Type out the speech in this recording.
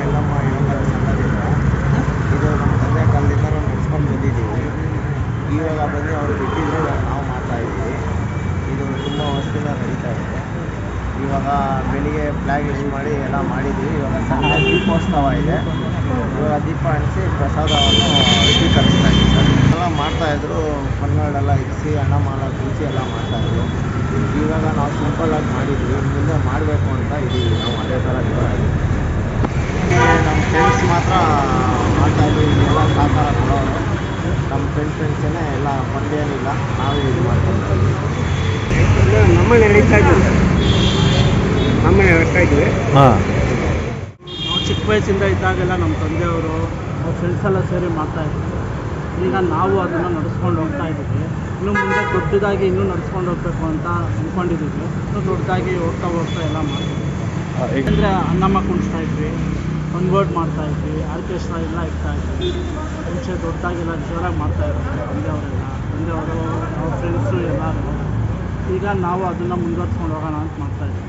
ಎಲ್ಲಮ್ಮ ಯುವಕರ ಸಂಘದಿಂದ ಇದು ನಮ್ಮ ತಂದೆ ಕಾಲದಿಂದ ನಾವು ನಡೆಸ್ಕೊಂಡು ಬಂದಿದ್ದೀವಿ. ಇವಾಗ ಬಂದು ಅವರು ಬಿಟ್ಟಿದ್ದು ನಾವು ಮಾಡ್ತಾಯಿದ್ದೀವಿ. ಇದು ತುಂಬ ವರ್ಷದಿಂದ ನಡೀತಾ ಇದೆ. ಇವಾಗ ಬೆಳಿಗ್ಗೆ ಫ್ಲ್ಯಾಗ್ ಇಷ್ಟು ಮಾಡಿ ಎಲ್ಲ ಮಾಡಿದ್ದೀವಿ. ಇವಾಗ ಸಂಜೆ ದೀಪೋತ್ಸವ ಇದೆ. ಇವಾಗ ದೀಪ ಅಂಟಿಸಿ ಪ್ರಸಾದವನ್ನು ಸ್ವೀಕರಿಸ್ತಾ ಇದ್ದೀವಿ ಸರ್. ಎಲ್ಲ ಮಾಡ್ತಾಯಿದ್ರು, ಕಣ್ಣುಗಳೆಲ್ಲ ಇರಿಸಿ ಅನ್ನಮಾಲ ತುಳಸಿ ಎಲ್ಲ ಮಾಡ್ತಾಯಿದ್ರು. ಇವಾಗ ನಾವು ಸಿಂಪಲ್ಲಾಗಿ ಮಾಡಿದ್ವಿ, ಮುಂದೆ ಮಾಡಬೇಕು ಅಂತ ಇದ್ದೀವಿ ನಾವು ಅದೇ ಥರ ಇದ್ದೀವಿ. ನಮ್ಮ ಫ್ರೆಂಡ್ಸ್ ಮಾತ್ರ ಮಾಡ್ತಾಯಿದ್ವಿ, ಎಲ್ಲ ಸಹಕಾರ ಕೊಡೋರು. ನಮ್ಮ ಫ್ರೆಂಡ್ಸೇ ಎಲ್ಲ ಫಂಡೇನಿಲ್ಲ, ನಾವೇ ಇದು ಮಾಡ್ತೀವಿ. ನಮ್ಮಲ್ಲಿ ನಡೀತಾ ಇದ್ದೀವಿ, ನಮ್ಮಲ್ಲಿ ನಡೆಸ್ತಾ ಇದ್ದೀವಿ. ಹಾಂ, ನಾವು ಚಿಕ್ಕ ವಯಸ್ಸಿಂದ ಇದ್ದಾಗೆಲ್ಲ ನಮ್ಮ ತಂದೆಯವರು ಅವ್ರ ಫ್ರೆಂಡ್ಸ್ ಎಲ್ಲ ಸೇರಿ ಮಾಡ್ತಾಯಿದ್ರು. ಈಗ ನಾವು ಅದನ್ನು ನಡೆಸ್ಕೊಂಡು ಹೋಗ್ತಾ ಇದ್ದೀವಿ. ಇನ್ನು ಮುಂದೆ ದೊಡ್ಡದಾಗಿ ಇನ್ನೂ ನಡ್ಸ್ಕೊಂಡು ಹೋಗ್ಬೇಕು ಅಂತ ಅಂದ್ಕೊಂಡಿದ್ದೀವಿ. ಇನ್ನೂ ದೊಡ್ಡದಾಗಿ ಹೋಗ್ತಾ ಎಲ್ಲ ಮಾಡ್ತೀವಿ. ಯಾಕೆಂದರೆ ಅನ್ನಮ್ಮ ಕುಣಿಸ್ತಾ ಇದ್ವಿ, ಕನ್ವರ್ಟ್ ಮಾಡ್ತಾಯಿದ್ವಿ, ಆರ್ಕೆಸ್ಟ್ರಾ ಎಲ್ಲ ಇರ್ತಾಯಿದ್ವಿ. ಮುಂಚೆ ದೊಡ್ಡದಾಗೆಲ್ಲ ಜೋರಾಗಿ ಮಾಡ್ತಾಯಿದ್ರು ತಂದೆಯವರು ಅವ್ರ ಫ್ರೆಂಡ್ಸು ಎಲ್ಲರೂ. ಈಗ ನಾವು ಅದನ್ನು ಮುಂದುವರ್ಸ್ಕೊಂಡು ಹೋಗೋಣ ಅಂತ ಮಾಡ್ತಾಯಿದ್ವಿ.